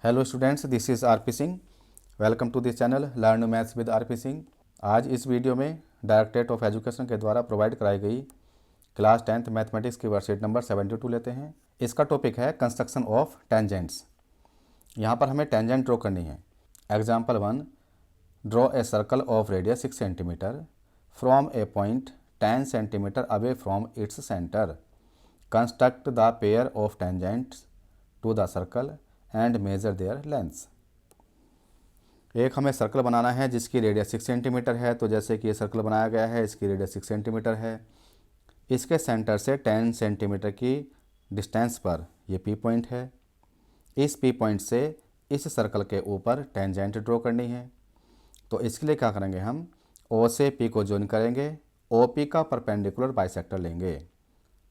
Hello students, this is RP Singh. Welcome to this channel learn maths with RP Singh. आज इस video में directorate of education के द्वारा provide कराई गई क्लास 10th मैथमेटिक्स की वर्कशीट नंबर 72 लेते हैं। इसका टॉपिक है कंस्ट्रक्शन ऑफ टेंजेंट्स। यहाँ पर हमें टेंजेंट ड्रॉ करनी है। Example 1, draw a circle of radius 6 centimetre from a point 10 centimetre away from its centre. Construct the pair of tangents to the circle and measure their lengths. एक हमें circle बनाना है जिसकी radius 6 centimetre है। तो जैसे कि ये सर्कल बनाया गया है, इसकी रेडियस 6 सेंटीमीटर है। इसके सेंटर से 10 सेंटीमीटर की डिस्टेंस पर ये पी पॉइंट है। इस पी पॉइंट से इस सर्कल के ऊपर टेंजेंट ड्रॉ करनी है। तो इसके लिए क्या करेंगे, हम ओ से पी को ज्वाइन करेंगे। ओ पी का परपेंडिकुलर बाइसेक्टर लेंगे।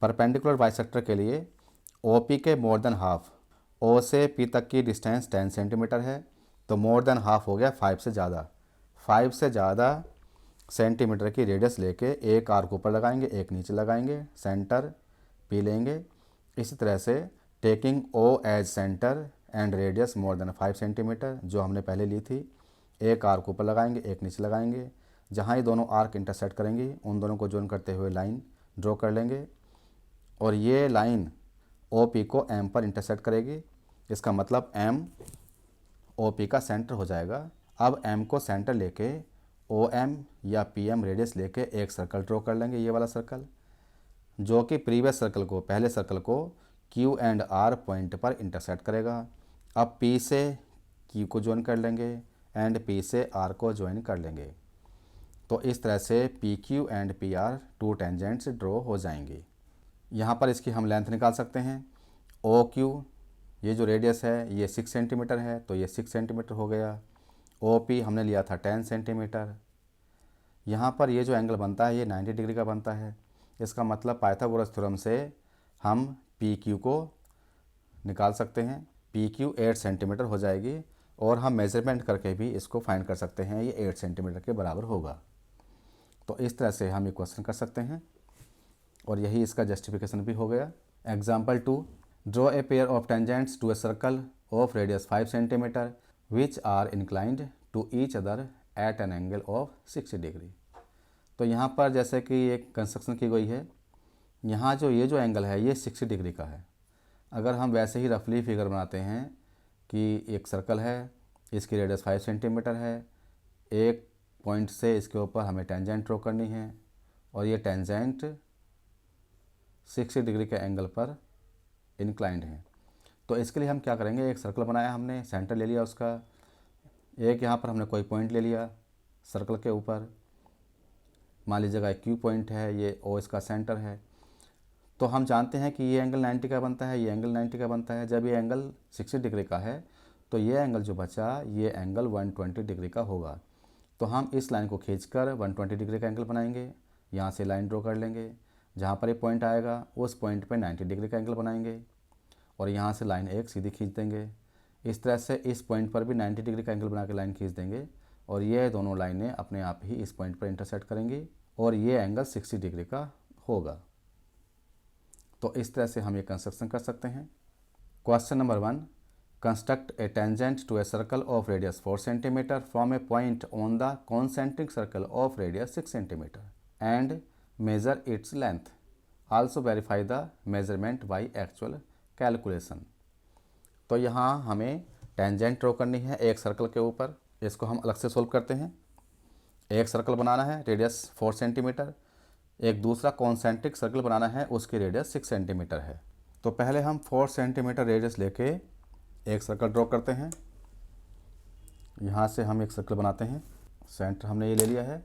परपेंडिकुलर बाइसेक्टर के लिए ओ पी के मोर देन हाफ, ओ से पी तक की डिस्टेंस 10 सेंटीमीटर है, तो मोर देन हाफ हो गया 5 से ज़्यादा। 5 से ज़्यादा सेंटीमीटर की रेडियस लेके एक आर्क ऊपर लगाएंगे, एक नीचे लगाएंगे, सेंटर पी लेंगे। इसी तरह से taking O as centre and radius more than 5 centimetre जो हमने पहले ली थी, एक आर्क ऊपर लगाएंगे, एक नीचे लगाएंगे। जहाँ ये दोनों आर्क इंटरसेक्ट करेंगी उन दोनों को ज्वाइन करते हुए लाइन ड्रॉ कर लेंगे। और ये लाइन ओ पी को एम पर इंटरसेक्ट करेगी। इसका मतलब एम ओ पी का सेंटर हो जाएगा। अब एम को सेंटर लेके ओ एम या पी एम रेडियस लेके एक सर्कल ड्रॉ कर लेंगे, ये वाला सर्कल, जो कि प्रीवियस सर्कल को, पहले सर्कल को क्यू एंड आर पॉइंट पर इंटरसेक्ट करेगा। अब पी से क्यू को ज्वाइन कर लेंगे एंड पी से आर को ज्वाइन कर लेंगे। तो इस तरह से P Q and P R to tangents draw हो जाएंगी। यहाँ पर इसकी हम लेंथ निकाल सकते हैं। ओ क्यू, ये जो रेडियस है ये 6 सेंटीमीटर है, तो ये 6 सेंटीमीटर हो गया। ओ पी हमने लिया था 10 सेंटीमीटर। यहाँ पर ये जो एंगल बनता है ये 90 डिग्री का बनता है। इसका मतलब पाइथागोरस थ्योरम से हम पी क्यू को निकाल सकते हैं। पी क्यू 8 सेंटीमीटर हो जाएगी और हम मेजरमेंट करके भी इसको फाइंड कर सकते हैं, ये 8 सेंटीमीटर के बराबर होगा। तो इस तरह से हम ये क्वेश्चन कर सकते हैं और यही इसका जस्टिफिकेशन भी हो गया। Example 2, draw a pair of tangents to a circle of radius 5 centimetre which are inclined to each other at an angle of 60 degree. तो यहाँ पर जैसे कि एक कंस्ट्रक्शन की गई है, यहाँ ये जो एंगल है ये 60 डिग्री का है। अगर हम वैसे ही रफली फिगर बनाते हैं कि एक सर्कल है, इसकी रेडियस 5 सेंटीमीटर है, एक पॉइंट से इसके ऊपर हमें टेंजेंट ड्रॉ करनी है और ये टेंजेंट 60 डिग्री के एंगल पर इंक्लाइंड है। तो इसके लिए हम क्या करेंगे, एक सर्कल बनाया हमने, सेंटर ले लिया उसका, एक यहाँ पर हमने कोई पॉइंट ले लिया सर्कल के ऊपर, मान लीजिएगा क्यू पॉइंट है, ये ओ इसका सेंटर है। तो हम जानते हैं कि ये एंगल 90 का बनता है, ये एंगल 90 का बनता है। जब ये एंगल 60 डिग्री का है तो ये एंगल जो बचा ये एंगल 120 डिग्री का होगा। तो हम इस लाइन को खींचकर 120 डिग्री का एंगल बनाएंगे। यहाँ से लाइन ड्रॉ कर लेंगे, जहाँ पर ये पॉइंट आएगा उस पॉइंट पे 90 डिग्री का एंगल बनाएंगे और यहाँ से लाइन एक सीधी खींच देंगे। इस तरह से इस पॉइंट पर भी 90 डिग्री का एंगल बना के लाइन खींच देंगे और ये दोनों लाइनें अपने आप ही इस पॉइंट पर इंटरसेक्ट करेंगी और ये एंगल 60 डिग्री का होगा। तो इस तरह से हम ये कंस्ट्रक्शन कर सकते हैं। Question number 1, construct a tangent to a circle of radius 4 centimetre from a point on the concentric circle of radius 6 centimetre and measure its length. Also verify the measurement by actual calculation. तो यहाँ हमें tangent draw करनी है एक circle के ऊपर। इसको हम अलग से सोल्व करते हैं। एक सर्कल बनाना है, रेडियस 4 सेंटीमीटर। एक दूसरा कॉन्सेंट्रिक सर्कल बनाना है, उसकी रेडियस 6 सेंटीमीटर है। तो पहले हम 4 सेंटीमीटर रेडियस लेके एक सर्कल ड्रॉ करते हैं। यहाँ से हम एक सर्कल बनाते हैं, सेंटर हमने ये ले लिया है,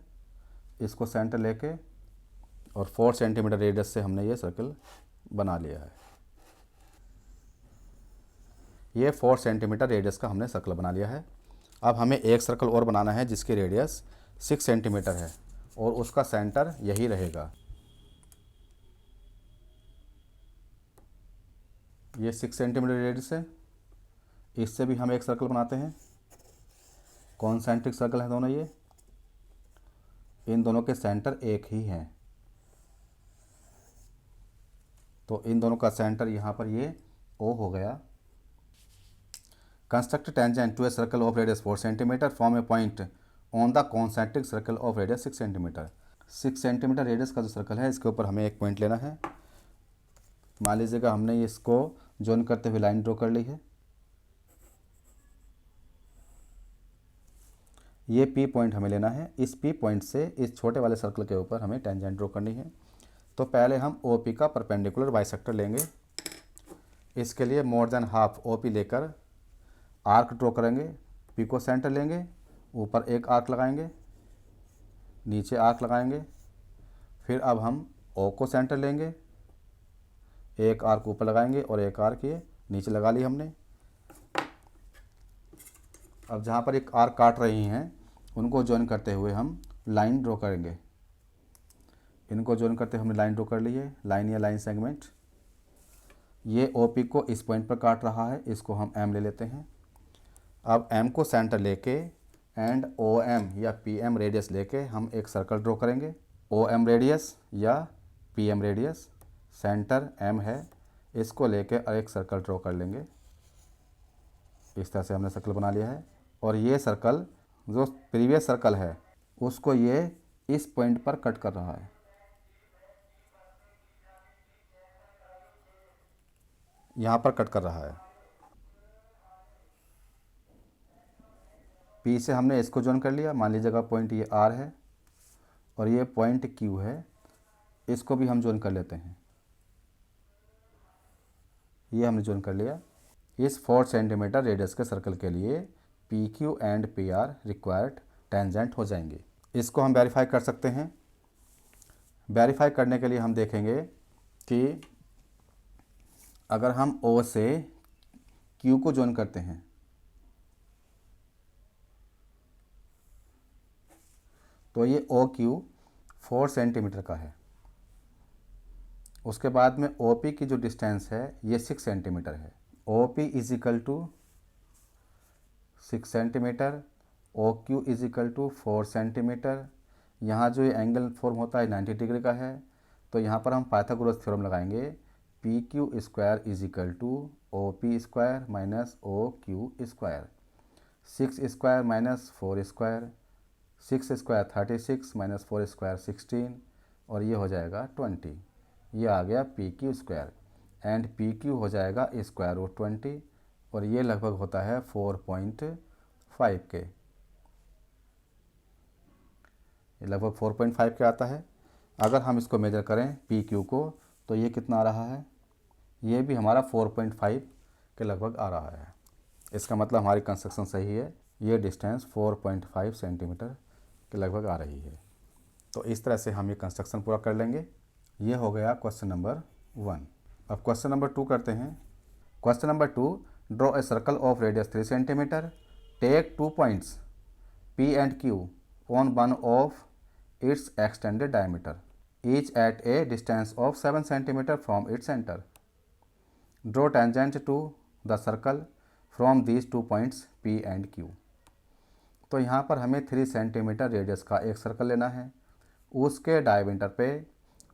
इसको सेंटर लेके और 4 सेंटीमीटर रेडियस से हमने ये सर्कल बना लिया है। ये 4 सेंटीमीटर रेडियस का हमने सर्कल बना लिया है। अब हमें एक सर्कल और बनाना है जिसकी रेडियस 6 सेंटीमीटर है और उसका सेंटर यही रहेगा। ये 6 सेंटीमीटर रेडियस है, इससे भी हम एक सर्कल बनाते हैं। कॉन्सेंट्रिक सर्कल है दोनों, ये इन दोनों के सेंटर एक ही हैं। तो इन दोनों का सेंटर यहाँ पर ये ओ हो गया। Construct tangent to a circle of radius 4 centimetre from a point on the concentric circle of radius 6 centimetre. 6 centimetre radius का जो सर्कल है इसके ऊपर हमें एक पॉइंट लेना है। मान लीजिएगा हमने इसको जॉइन करते हुए लाइन ड्रॉ कर ली है। ये P पॉइंट हमें लेना है। इस P पॉइंट से इस छोटे वाले सर्कल के ऊपर हमें टेंजेंट ड्रॉ करनी है। तो पहले हम OP का परपेंडिकुलर बाइसेक्टर लेंगे। इसके लिए मोर देन हाफ OP लेकर आर्क ड्रॉ करेंगे। P को सेंटर लेंगे, ऊपर एक आर्क लगाएंगे, नीचे आर्क लगाएंगे। फिर अब हम O को सेंटर लेंगे, एक आर्क ऊपर लगाएंगे और एक आर्क ये नीचे लगा ली हमने। अब जहाँ पर एक आर्क काट रही हैं उनको जॉइन करते हुए हम लाइन ड्रॉ करेंगे। इनको जॉइन करते हमने लाइन ड्रॉ कर ली है, लाइन या लाइन सेगमेंट। ये OP को इस पॉइंट पर काट रहा है, इसको हम M ले लेते हैं। अब M को सेंटर लेके एंड OM या PM रेडियस लेके हम एक सर्कल ड्रॉ करेंगे। OM रेडियस या PM रेडियस, सेंटर M है, इसको लेके एक सर्कल ड्रॉ कर लेंगे। इस तरह से हमने सर्कल बना लिया है। और ये सर्कल जो प्रीवियस सर्कल है उसको ये इस पॉइंट पर कट कर रहा है, यहाँ पर कट कर रहा है। P से हमने इसको जॉइन कर लिया। मान लीजिएगा पॉइंट ये R है और ये पॉइंट Q है, इसको भी हम जॉइन कर लेते हैं। ये हमने जॉइन कर लिया। इस 4 सेंटीमीटर रेडियस के सर्कल के लिए PQ and PR required tangent हो जाएंगे। इसको हम वेरीफाई कर सकते हैं। वेरीफाई करने के लिए हम देखेंगे कि अगर हम O से Q को जॉइन करते हैं तो ये OQ 4 सेंटीमीटर का है। उसके बाद में OP की जो डिस्टेंस है ये 6 सेंटीमीटर है। OP is equal to 6 centimetre, OQ is equal to 4 centimetre. यहाँ जो ये एंगल फॉर्म होता है 90 डिग्री का है, तो यहाँ पर हम पाइथागोरस थ्योरम लगाएंगे। PQ square is equal to OP square minus OQ square. 6 square minus 4 square, 6 square 36 minus 4 square 16 और ये हो जाएगा 20। ये आ गया PQ स्क्वायर एंड PQ हो जाएगा स्क्वायर रूट 20 और ये लगभग होता है 4.5 के। ये लगभग 4.5 के आता है। अगर हम इसको मेजर करें PQ को तो ये कितना आ रहा है, ये भी हमारा 4.5 के लगभग आ रहा है। इसका मतलब हमारी कंस्ट्रक्शन सही है। ये डिस्टेंस 4.5 सेंटीमीटर के लगभग आ रही है। तो इस तरह से हम ये कंस्ट्रक्शन पूरा कर लेंगे। ये हो गया क्वेश्चन नंबर 1। अब क्वेश्चन नंबर 2 करते हैं। Question number 2, draw a circle of radius 3 centimetre, take 2 points P and Q on one of its extended diameter, each at a distance of 7 centimeter from its center. Draw tangent to the circle from these 2 points P and Q. तो यहाँ पर हमें 3 centimetre radius का एक circle लेना है। उसके diameter पे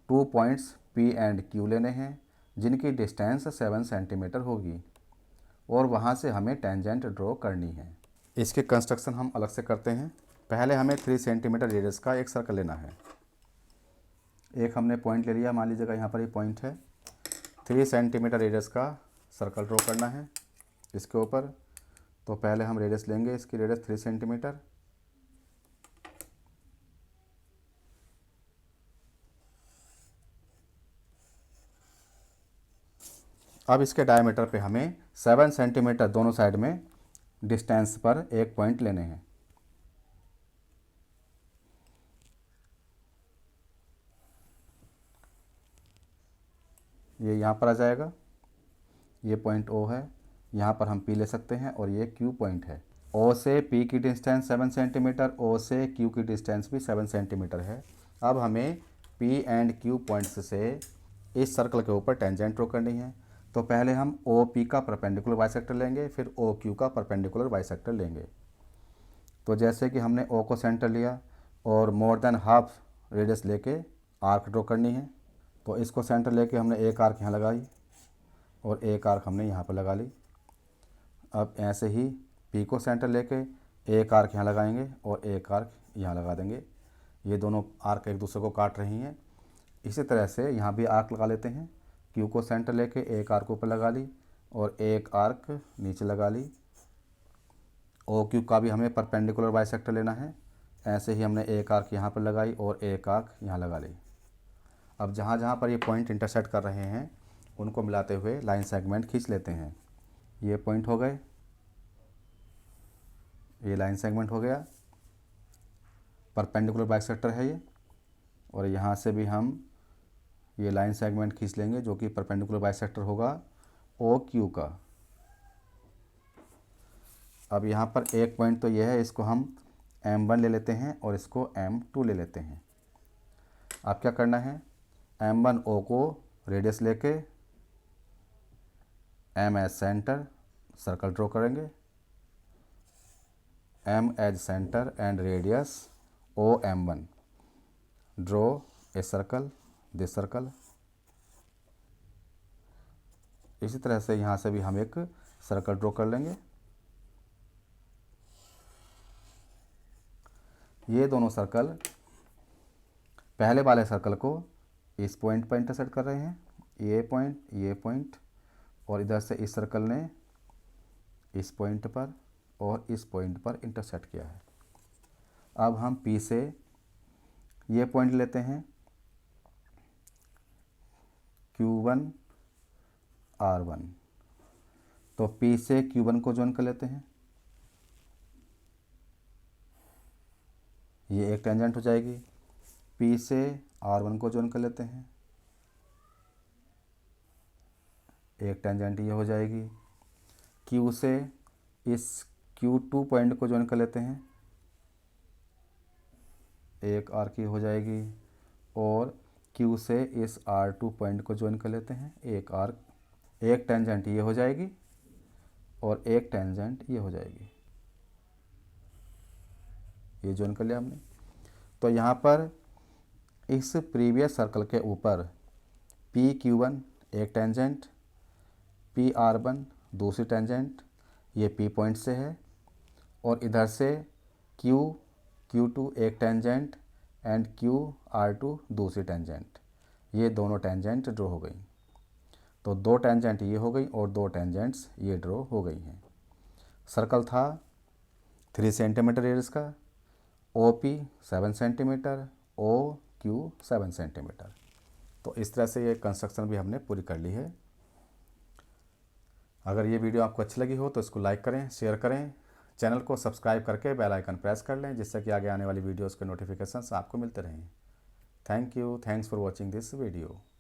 2 पॉइंट्स P एंड Q लेने हैं जिनकी डिस्टेंस 7 सेंटीमीटर होगी और वहाँ से हमें टेंजेंट ड्रॉ करनी है। इसके कंस्ट्रक्शन हम अलग से करते हैं। पहले हमें 3 सेंटीमीटर रेडियस का एक सर्कल लेना है। एक हमने पॉइंट ले लिया, मान लीजिएगा यहाँ पर ये पॉइंट है। 3 सेंटीमीटर रेडियस का सर्कल ड्रॉ करना है इसके ऊपर। तो पहले हम रेडियस लेंगे, इसकी रेडियस 3 सेंटीमीटर। अब इसके डायमीटर पे हमें 7 सेंटीमीटर दोनों साइड में डिस्टेंस पर एक पॉइंट लेने हैं। ये यहाँ पर आ जाएगा, ये पॉइंट O है, यहाँ पर हम P ले सकते हैं और ये Q पॉइंट है। O से P की डिस्टेंस 7 सेंटीमीटर, O से Q की डिस्टेंस भी 7 सेंटीमीटर है। अब हमें P एंड Q पॉइंट्स से इस सर्कल के ऊपर टेंजेंट ड्रॉ करनी है। तो पहले हम OP का परपेंडिकुलर बाइसेक्टर लेंगे, फिर OQ का परपेंडिकुलर बाइसेक्टर लेंगे। तो जैसे कि हमने O को सेंटर लिया और मोर देन हाफ रेडियस लेके आर्क ड्रॉ करनी है। तो इसको सेंटर लेके हमने एक आर्क यहाँ लगाई और एक आर्क हमने यहाँ पर लगा ली। अब ऐसे ही पी को सेंटर लेके एक आर्क यहाँ लगाएंगे और एक आर्क यहाँ लगा देंगे। ये दोनों आर्क एक दूसरे को काट रही हैं। इसी तरह से यहाँ भी आर्क लगा लेते हैं। क्यू को सेंटर लेके एक आर्क ऊपर लगा ली और एक आर्क नीचे लगा ली। ओ क्यू का भी हमें परपेंडिकुलर बाइसेक्टर लेना है। ऐसे ही हमने एक आर्क यहाँ पर लगाई और एक आर्क यहाँ लगा ली। अब जहाँ जहाँ पर ये पॉइंट इंटरसेक्ट कर रहे हैं उनको मिलाते हुए लाइन सेगमेंट खींच लेते हैं। ये पॉइंट हो गए, ये लाइन सेगमेंट हो गया, परपेंडिकुलर बाइसेक्टर है ये। और यहाँ से भी हम ये लाइन सेगमेंट खींच लेंगे जो कि परपेंडिकुलर बाइसेक्टर होगा ओ क्यू का। अब यहाँ पर एक पॉइंट तो ये है, इसको हम M1 ले लेते हैं और इसको M2 ले लेते हैं। अब क्या करना है, M1 O को रेडियस लेके M as centre circle draw करेंगे, M as centre and radius OM1, draw a circle, this circle. इसी तरह से यहाँ से भी हम एक सर्कल ड्रॉ कर लेंगे। ये दोनों सर्कल पहले वाले सर्कल को इस पॉइंट पर इंटरसेक्ट कर रहे हैं, ये पॉइंट, और इधर से इस सर्कल ने इस पॉइंट पर और इस पॉइंट पर इंटरसेक्ट किया है। अब हम P से ये पॉइंट लेते हैं Q1 R1, तो P से Q1 को ज्वाइन कर लेते हैं। ये एक टेंजेंट हो जाएगी। P से R1 को ज्वाइन कर लेते हैं, एक टेंजेंट ये हो जाएगी। Q से इस Q2 पॉइंट को ज्वाइन कर लेते हैं, एक आर्क ये हो जाएगी। और Q से इस R2 पॉइंट को ज्वाइन कर लेते हैं, एक आर्क, एक टेंजेंट ये हो जाएगी और एक टेंजेंट ये हो जाएगी। ये ज्वाइन कर लिया हमने। तो यहाँ पर इस प्रीवियस सर्कल के ऊपर PQ1 एक टेंजेंट, PR1 दूसरी टेंजेंट, ये P पॉइंट से है, और इधर से Q2 एक टेंजेंट एंड QR2 दूसरी टेंजेंट। ये दोनों टेंजेंट ड्रॉ हो गई। तो दो टेंजेंट ये हो गई और दो टेंजेंट्स ये ड्रॉ हो गई हैं। सर्कल था 3 सेंटीमीटर रेडियस का, OP 7 सेंटीमीटर, OQ 7 सेंटीमीटर। तो इस तरह से ये कंस्ट्रक्शन भी हमने पूरी कर ली है। अगर ये वीडियो आपको अच्छी लगी हो तो इसको लाइक करें, शेयर करें, चैनल को सब्सक्राइब करके बेल आइकन प्रेस कर लें, जिससे कि आगे आने वाली वीडियोज़ के नोटिफिकेशंस आपको मिलते रहें। Thank you, thanks for watching this video.